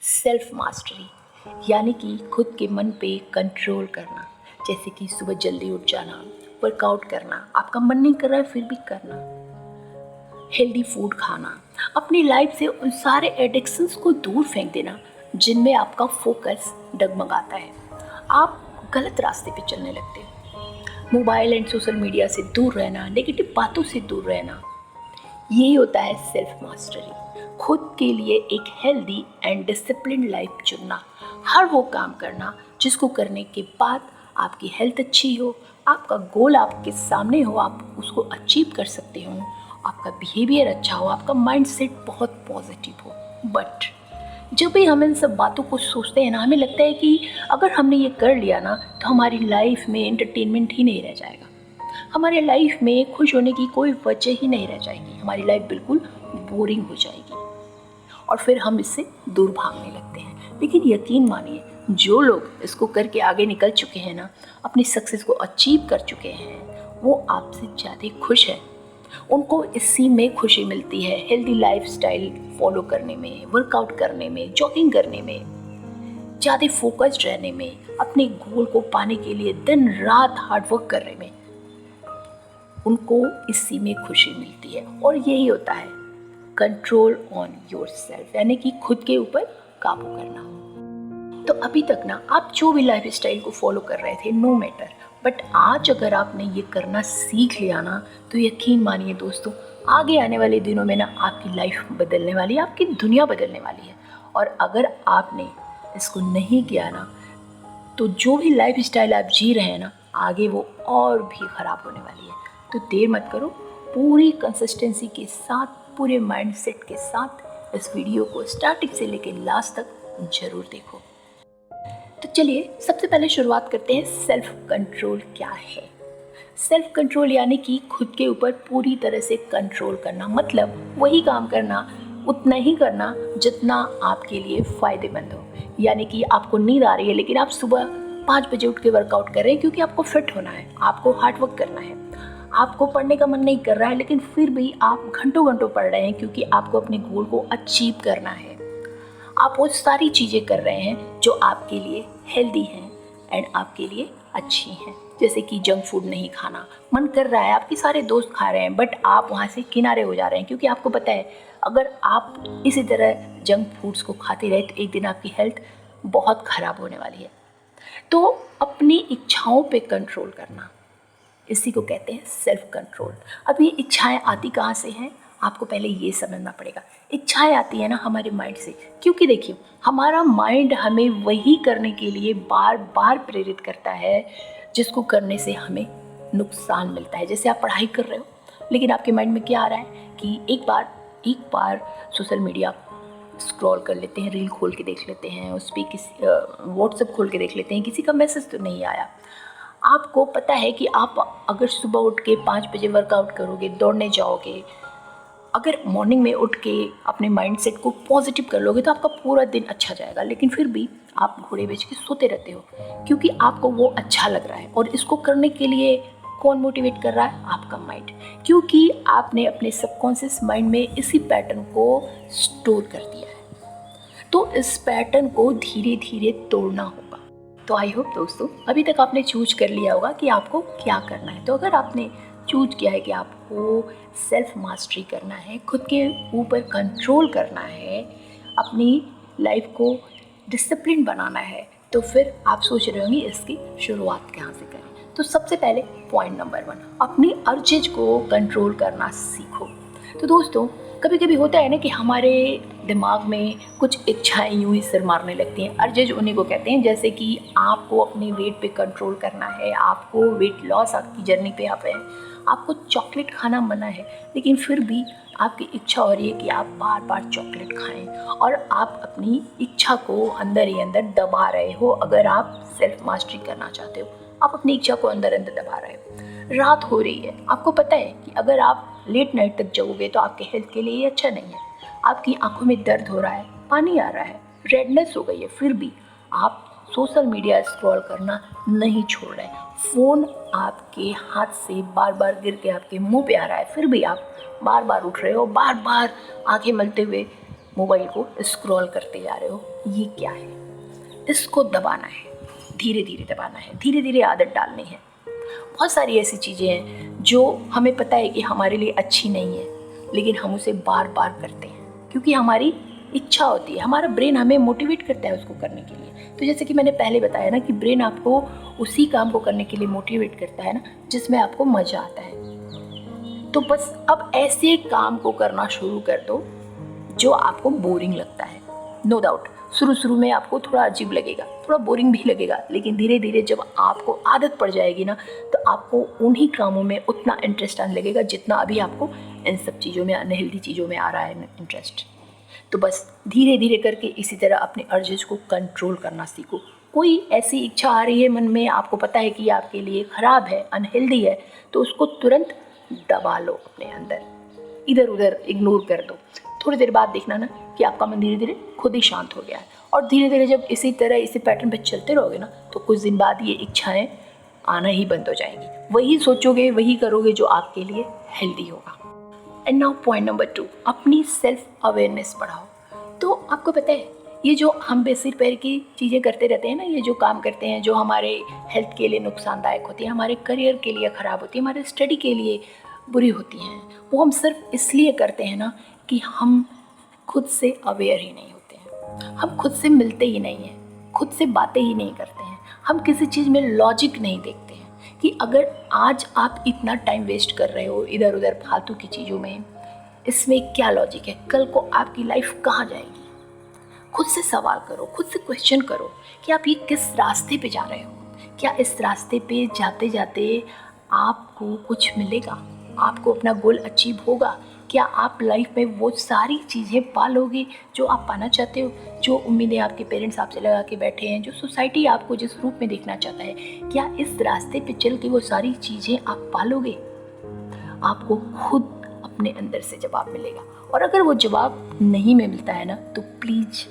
Self mastery यानी कि खुद के मन पे कंट्रोल करना। जैसे कि सुबह जल्दी उठ जाना, वर्कआउट करना, आपका मन नहीं कर रहा है फिर भी करना, हेल्दी फूड खाना, अपनी लाइफ से उन सारे एडिक्शंस को दूर फेंक देना जिनमें आपका फोकस डगमगाता है, आप गलत रास्ते पे चलने लगते हो। मोबाइल एंड सोशल मीडिया से दूर रहना, नेगेटिव बातों से दूर रहना, यही होता है सेल्फ मास्टरी। खुद के लिए एक हेल्दी एंड डिसिप्लिन लाइफ चुनना, हर वो काम करना जिसको करने के बाद आपकी हेल्थ अच्छी हो, आपका गोल आपके सामने हो, आप उसको अचीव कर सकते हो, आपका बिहेवियर अच्छा हो, आपका माइंडसेट बहुत पॉजिटिव हो। बट जब भी हम इन सब बातों को सोचते हैं ना, हमें लगता है कि अगर हमने ये कर लिया ना तो हमारी लाइफ में एंटरटेनमेंट ही नहीं रह जाएगा, हमारी लाइफ में खुश होने की कोई वजह ही नहीं रह जाएगी, हमारी लाइफ बिल्कुल बोरिंग हो जाएगी और फिर हम इससे दूर भागने लगते हैं। लेकिन यकीन मानिए, जो लोग इसको करके आगे निकल चुके हैं ना, अपनी सक्सेस को अचीव कर चुके हैं, वो आपसे ज़्यादा खुश हैं। उनको इसी में खुशी मिलती है, हेल्दी लाइफस्टाइल फॉलो करने में, वर्कआउट करने में, जॉगिंग करने में, ज़्यादा फोकस्ड रहने में, अपने गोल को पाने के लिए दिन रात हार्डवर्क करने में, उनको इसी में खुशी मिलती है। और यही होता है कंट्रोल ऑन योर सेल्फ, यानी कि खुद के ऊपर काबू करना। तो अभी तक ना आप जो भी लाइफ स्टाइल को फॉलो कर रहे थे, नो मैटर, बट आज अगर आपने ये करना सीख लिया ना, तो यकीन मानिए दोस्तों, आगे आने वाले दिनों में ना आपकी लाइफ बदलने वाली है, आपकी दुनिया बदलने वाली है। और अगर आपने इसको नहीं किया ना, तो जो भी लाइफ स्टाइल आप जी रहे हैं ना, आगे वो और भी ख़राब होने वाली है। तो देर मत करो, पूरी कंसिस्टेंसी के साथ, पूरे माइंडसेट के साथ इस वीडियो को स्टार्टिंग से लेकर लास्ट तक ज़रूर देखो। तो चलिए सबसे पहले शुरुआत करते हैं, सेल्फ कंट्रोल क्या है। सेल्फ कंट्रोल यानी कि खुद के ऊपर पूरी तरह से कंट्रोल करना, मतलब वही काम करना, उतना ही करना जितना आपके लिए फ़ायदेमंद हो। यानी कि आपको नींद आ रही है लेकिन आप सुबह 5 बजे उठ के वर्कआउट कर रहे हैं क्योंकि आपको फिट होना है, आपको हार्ड वर्क करना है। आपको पढ़ने का मन नहीं कर रहा है लेकिन फिर भी आप घंटों घंटों पढ़ रहे हैं क्योंकि आपको अपने गोल को अचीव करना है। आप वो सारी चीज़ें कर रहे हैं जो आपके लिए हेल्दी हैं एंड आपके लिए अच्छी हैं। जैसे कि जंक फूड नहीं खाना, मन कर रहा है, आपके सारे दोस्त खा रहे हैं बट आप वहाँ से किनारे हो जा रहे हैं क्योंकि आपको पता है अगर आप इसी तरह जंक फूड्स को खाते रहे तो एक दिन आपकी हेल्थ बहुत ख़राब होने वाली है। तो अपनी इच्छाओं पे कंट्रोल करना, इसी को कहते हैं सेल्फ कंट्रोल। अब ये इच्छाएं आती कहाँ से हैं, आपको पहले ये समझना पड़ेगा। इच्छाएं आती है ना हमारे माइंड से, क्योंकि देखिए हमारा माइंड हमें वही करने के लिए बार बार प्रेरित करता है जिसको करने से हमें नुकसान मिलता है। जैसे आप पढ़ाई कर रहे हो लेकिन आपके माइंड में क्या आ रहा है कि एक बार सोशल मीडिया स्क्रॉल कर लेते हैं, रील खोल के देख लेते हैं, उस पर किसी व्हाट्सएप खोल के देख लेते हैं, किसी का मैसेज तो नहीं आया। आपको पता है कि आप अगर सुबह उठ के 5 बजे वर्कआउट करोगे, दौड़ने जाओगे, अगर मॉर्निंग में उठ के अपने माइंडसेट को पॉजिटिव कर लोगे तो आपका पूरा दिन अच्छा जाएगा। लेकिन फिर भी आप घोड़े बेच के सोते रहते हो क्योंकि आपको वो अच्छा लग रहा है। और इसको करने के लिए कौन मोटिवेट कर रहा है, आपका माइंड, क्योंकि आपने अपने सबकॉन्शियस माइंड में इसी पैटर्न को स्टोर कर दिया है। तो इस पैटर्न को धीरे धीरे तोड़ना होगा। तो आई होप दोस्तों अभी तक आपने चूज कर लिया होगा कि आपको क्या करना है। तो अगर आपने चूज किया है कि आपको सेल्फ मास्टरी करना है, खुद के ऊपर कंट्रोल करना है, अपनी लाइफ को डिसिप्लिन बनाना है, तो फिर आप सोच रहे होंगे इसकी शुरुआत कहाँ से करें। तो सबसे पहले पॉइंट नंबर 1, अपनी अर्जेज को कंट्रोल करना सीखो। तो दोस्तों कभी कभी होता है ना कि हमारे दिमाग में कुछ इच्छाएं यूं ही सिर मारने लगती हैं। अर्जेज उन्हीं को कहते हैं, जैसे कि आपको अपने वेट पे कंट्रोल करना है, आपको वेट लॉस की जर्नी पे आप हैं, आपको चॉकलेट खाना मना है, लेकिन फिर भी आपकी इच्छा हो रही है कि आप बार बार चॉकलेट खाएं और आप अपनी इच्छा को अंदर ही अंदर दबा रहे हो। अगर आप सेल्फ मास्टरी करना चाहते हो, आप अपनी इच्छा को अंदर अंदर दबा रहे हो। रात हो रही है, आपको पता है कि अगर आप लेट नाइट तक जगोगे तो आपके हेल्थ के लिए ये अच्छा नहीं है। आपकी आंखों में दर्द हो रहा है, पानी आ रहा है, रेडनेस हो गई है, फिर भी आप सोशल मीडिया स्क्रॉल करना नहीं छोड़ रहे। फ़ोन आपके हाथ से बार बार गिर के आपके मुंह पे आ रहा है, फिर भी आप बार बार उठ रहे हो, बार बार आंखें मलते हुए मोबाइल को स्क्रॉल करते जा रहे हो, ये क्या है? इसको दबाना है, धीरे धीरे दबाना है, धीरे धीरे आदत डालनी है। बहुत सारी ऐसी चीज़ें हैं जो हमें पता है कि हमारे लिए अच्छी नहीं है, लेकिन हम उसे बार बार करते हैं क्योंकि हमारी इच्छा होती है, हमारा ब्रेन हमें मोटिवेट करता है उसको करने के लिए। तो जैसे कि मैंने पहले बताया ना कि ब्रेन आपको उसी काम को करने के लिए मोटिवेट करता है ना जिसमें आपको मज़ा आता है। तो बस अब ऐसे काम को करना शुरू कर दो जो आपको बोरिंग लगता है। नो डाउट शुरू में आपको थोड़ा अजीब लगेगा, थोड़ा बोरिंग भी लगेगा, लेकिन धीरे धीरे जब आपको आदत पड़ जाएगी ना तो आपको उन्हीं कामों में उतना इंटरेस्ट आने लगेगा जितना अभी आपको इन सब चीज़ों में, अनहेल्दी चीज़ों में आ रहा है इंटरेस्ट। तो बस धीरे धीरे करके इसी तरह अपने अर्जेस को कंट्रोल करना सीखो। कोई ऐसी इच्छा आ रही है मन में, आपको पता है कि ये आपके लिए ख़राब है, अनहेल्दी है, तो उसको तुरंत दबा लो अपने अंदर, इधर उधर इग्नोर कर दो। थोड़ी देर बाद देखना ना कि आपका मन धीरे धीरे खुद ही शांत हो गया है। और धीरे धीरे जब इसी तरह इसी पैटर्न पे चलते रहोगे ना तो कुछ दिन बाद ये इच्छाएं आना ही बंद हो जाएंगी। वही सोचोगे, वही करोगे जो आपके लिए हेल्दी होगा। एंड नाउ पॉइंट नंबर 2, अपनी सेल्फ अवेयरनेस बढ़ाओ। तो आपको पता है ये जो हम बेसिर पैर की चीज़ें करते रहते हैं ना, ये जो काम करते हैं जो हमारे हेल्थ के लिए नुकसानदायक होती है, हमारे करियर के लिए ख़राब होती है, हमारे स्टडी के लिए बुरी होती हैं, वो हम सिर्फ इसलिए करते हैं ना कि हम खुद से अवेयर ही नहीं होते हैं, हम खुद से मिलते ही नहीं हैं, खुद से बातें ही नहीं करते हैं, हम किसी चीज़ में लॉजिक नहीं देखते हैं कि अगर आज आप इतना टाइम वेस्ट कर रहे हो इधर उधर फालतू की चीज़ों में, इसमें क्या लॉजिक है, कल को आपकी लाइफ कहाँ जाएगी। खुद से सवाल करो, खुद से क्वेश्चन करो कि आप ये किस रास्ते पे जा रहे हो, क्या इस रास्ते पे जाते जाते आपको कुछ मिलेगा, आपको अपना गोल अचीव होगा, क्या आप लाइफ में वो सारी चीज़ें पा लोगे जो आप पाना चाहते हो, जो उम्मीदें आपके पेरेंट्स आपसे लगा के बैठे हैं, जो सोसाइटी आपको जिस रूप में देखना चाहता है, क्या इस रास्ते पे चल के वो सारी चीज़ें आप पा लोगे। आपको खुद अपने अंदर से जवाब मिलेगा। और अगर वो जवाब नहीं में मिलता है ना तो प्लीज़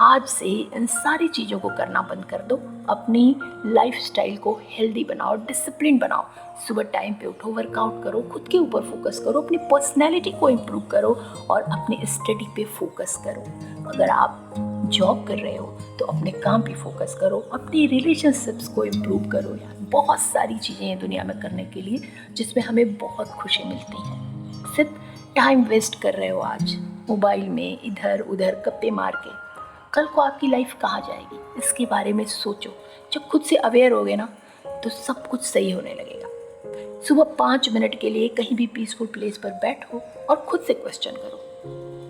आज से इन सारी चीज़ों को करना बंद कर दो, अपनी लाइफस्टाइल को हेल्दी बनाओ, डिसिप्लिन बनाओ, सुबह टाइम पे उठो, वर्कआउट करो, खुद के ऊपर फोकस करो, अपनी पर्सनैलिटी को इम्प्रूव करो और अपने स्टडी पे फोकस करो। अगर आप जॉब कर रहे हो तो अपने काम पे फोकस करो, अपनी रिलेशनशिप्स को इम्प्रूव करो। यार बहुत सारी चीज़ें हैं दुनिया में करने के लिए जिसमें हमें बहुत खुशी मिलती है। सिर्फ टाइम वेस्ट कर रहे हो आज मोबाइल में इधर उधर गप्पे मार के, कल को आपकी लाइफ कहाँ जाएगी इसके बारे में सोचो। जब खुद से अवेयर होगे ना तो सब कुछ सही होने लगेगा। सुबह 5 मिनट के लिए कहीं भी पीसफुल प्लेस पर बैठो और खुद से क्वेश्चन करो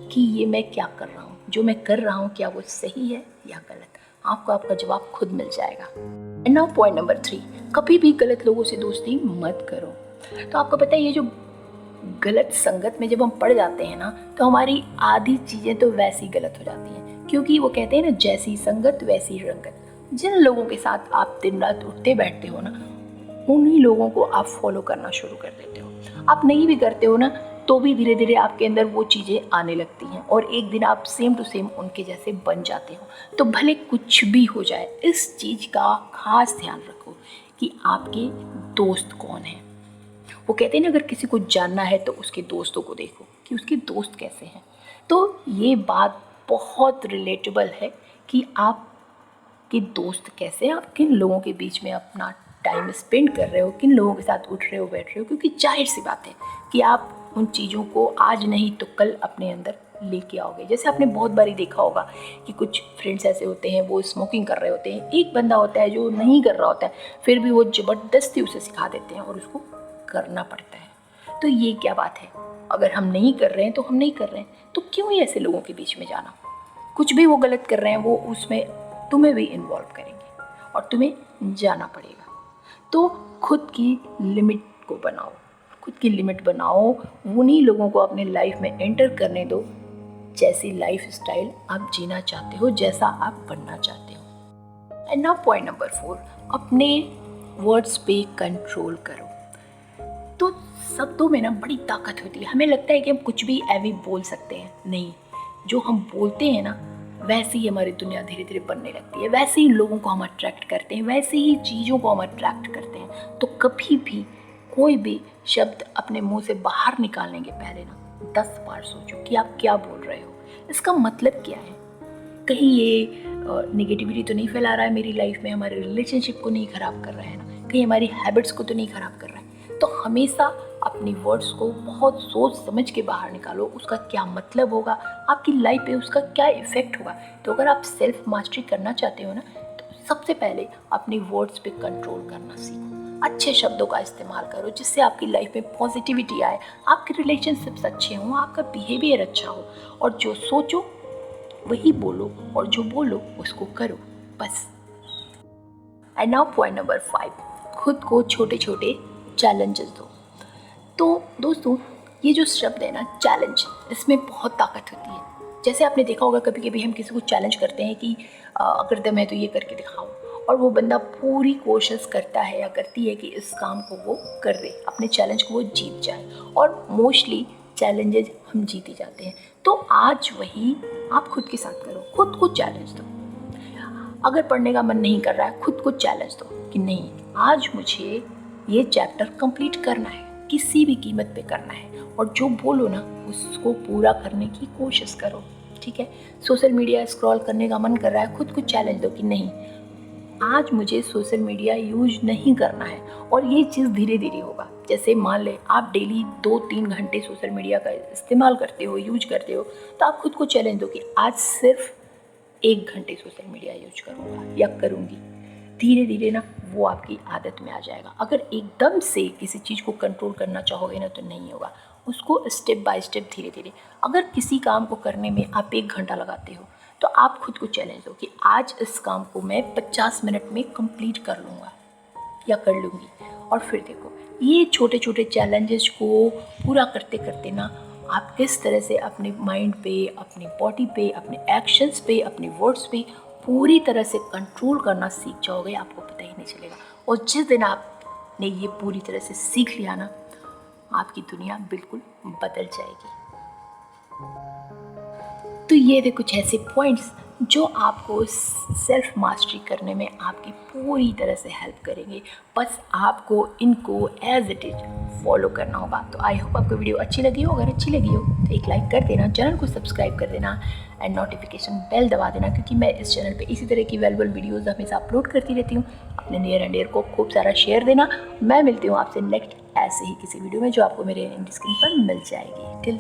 कि ये मैं क्या कर रहा हूँ, जो मैं कर रहा हूँ क्या वो सही है या गलत। आपको आपका जवाब खुद मिल जाएगा। एंड नाउ पॉइंट नंबर 3, कभी भी गलत लोगों से दोस्ती मत करो। तो आपको पता है ये जो गलत संगत में जब हम पड़ जाते हैं ना तो हमारी आधी चीज़ें तो वैसी गलत हो जाती हैं, क्योंकि वो कहते हैं ना जैसी संगत वैसी रंगत। जिन लोगों के साथ आप दिन रात उठते बैठते हो ना उन्हीं लोगों को आप फॉलो करना शुरू कर देते हो। आप नहीं भी करते हो ना तो भी धीरे धीरे आपके अंदर वो चीज़ें आने लगती हैं और एक दिन आप सेम टू सेम उनके जैसे बन जाते हो। तो भले कुछ भी हो जाए इस चीज़ का खास ध्यान रखो कि आपके दोस्त कौन हैं। वो कहते हैं ना अगर किसी को जानना है तो उसके दोस्तों को देखो कि उसके दोस्त कैसे हैं। तो ये बात बहुत रिलेटेबल है कि आपके दोस्त कैसे हैं, आप किन लोगों के बीच में अपना टाइम स्पेंड कर रहे हो, किन लोगों के साथ उठ रहे हो बैठ रहे हो। क्योंकि जाहिर सी बात है कि आप उन चीज़ों को आज नहीं तो कल अपने अंदर लेके आओगे। जैसे आपने बहुत बारी देखा होगा कि कुछ फ्रेंड्स ऐसे होते हैं वो स्मोकिंग कर रहे होते हैं, एक बंदा होता है जो नहीं कर रहा होता है, फिर भी वो ज़बरदस्ती उसे सिखा देते हैं और उसको करना पड़ता है। तो ये क्या बात है, अगर हम नहीं कर रहे हैं तो हम नहीं कर रहे हैं, तो क्यों ही ऐसे लोगों के बीच में जाना। कुछ भी वो गलत कर रहे हैं वो उसमें तुम्हें भी इन्वॉल्व करेंगे और तुम्हें जाना पड़ेगा। तो खुद की लिमिट को बनाओ, खुद की लिमिट बनाओ, उन्हीं लोगों को अपने लाइफ में एंटर करने दो जैसी लाइफ स्टाइल आप जीना चाहते हो, जैसा आप बनना चाहते हो। एंड नाउ पॉइंट नंबर 4, अपने वर्ड्स पे कंट्रोल करो। तो शब्दों में ना बड़ी ताकत होती है। हमें लगता है कि हम कुछ भी ऐवी बोल सकते हैं, नहीं, जो हम बोलते हैं ना वैसे ही हमारी दुनिया धीरे धीरे बनने लगती है, वैसे ही लोगों को हम अट्रैक्ट करते हैं, वैसे ही चीज़ों को हम अट्रैक्ट करते हैं। तो कभी भी कोई भी शब्द अपने मुंह से बाहर निकालने के पहले ना 10 बार सोचो कि आप क्या बोल रहे हो। इसका मतलब क्या है? कहीं ये नेगेटिविटी तो नहीं फैला रहा है मेरी लाइफ में, हमारे रिलेशनशिप को नहीं ख़राब कर रहा है ना, कहीं हमारी हैबिट्स को तो नहीं ख़राब कर रहा है? तो हमेशा अपनी वर्ड्स को बहुत सोच समझ के बाहर निकालो, उसका क्या मतलब होगा, आपकी लाइफ पे उसका क्या इफ़ेक्ट होगा। तो अगर आप सेल्फ मास्टरी करना चाहते हो ना, तो सबसे पहले अपनी वर्ड्स पे कंट्रोल करना सीखो, अच्छे शब्दों का इस्तेमाल करो जिससे आपकी लाइफ में पॉजिटिविटी आए, आपके रिलेशनशिप्स अच्छे हों, आपका बिहेवियर अच्छा हो, और जो सोचो वही बोलो और जो बोलो उसको करो, बस। एंड नाउ पॉइंट नंबर 5, खुद को छोटे छोटे चैलेंजेस दो। तो दोस्तों, ये जो शब्द है ना चैलेंज, इसमें बहुत ताकत होती है। जैसे आपने देखा होगा कभी कभी हम किसी को चैलेंज करते हैं कि अगर दम है तो ये करके दिखाओ, और वो बंदा पूरी कोशिश करता है या करती है कि इस काम को वो कर दे, अपने चैलेंज को वो जीत जाए, और मोस्टली चैलेंजेस हम जीत ही जाते हैं। तो आज वही आप खुद के साथ करो, खुद को चैलेंज दो। अगर पढ़ने का मन नहीं कर रहा है, खुद को चैलेंज दो कि नहीं, आज मुझे ये चैप्टर कंप्लीट करना है, किसी भी कीमत पे करना है, और जो बोलो ना उसको पूरा करने की कोशिश करो, ठीक है। सोशल मीडिया स्क्रॉल करने का मन कर रहा है, खुद को चैलेंज दो कि नहीं, आज मुझे सोशल मीडिया यूज नहीं करना है, और ये चीज़ धीरे धीरे होगा। जैसे मान ले आप डेली 2-3 घंटे सोशल मीडिया का इस्तेमाल करते हो, यूज करते हो, तो आप खुद को चैलेंज दो कि आज सिर्फ 1 घंटे सोशल मीडिया यूज करूँगा या करूँगी। धीरे धीरे ना वो आपकी आदत में आ जाएगा। अगर एकदम से किसी चीज़ को कंट्रोल करना चाहोगे ना तो नहीं होगा, उसको स्टेप बाय स्टेप धीरे धीरे। अगर किसी काम को करने में आप 1 घंटा लगाते हो, तो आप खुद को चैलेंज दो कि आज इस काम को मैं 50 मिनट में कंप्लीट कर लूँगा या कर लूँगी। और फिर देखो, ये छोटे छोटे चैलेंजेस को पूरा करते करते ना आप किस तरह से अपने माइंड पे, अपनी बॉडी पे, अपने एक्शंस पे, अपने वर्ड्स पे पूरी तरह से कंट्रोल करना सीख जाओगे, आपको पता ही नहीं चलेगा। और जिस दिन आपने ये पूरी तरह से सीख लिया ना, आपकी दुनिया बिल्कुल बदल जाएगी। तो ये थे कुछ ऐसे पॉइंट्स जो आपको सेल्फ मास्टरी करने में आपकी पूरी तरह से हेल्प करेंगे। बस आपको इनको एज इट इज फॉलो करना होगा। तो आई होप आपको वीडियो अच्छी लगी हो। अगर अच्छी लगी हो तो एक लाइक कर देना, चैनल को सब्सक्राइब कर देना एंड नोटिफिकेशन बेल दबा देना, क्योंकि मैं इस चैनल पे इसी तरह की वैल्यूएबल वीडियोस हमेशा अपलोड करती रहती हूँ। अपने नियर एंड डियर को खूब सारा शेयर देना। मैं मिलती हूँ आपसे नेक्स्ट ऐसे ही किसी वीडियो में जो आपको मेरे स्क्रीन पर मिल जाएगी। टिल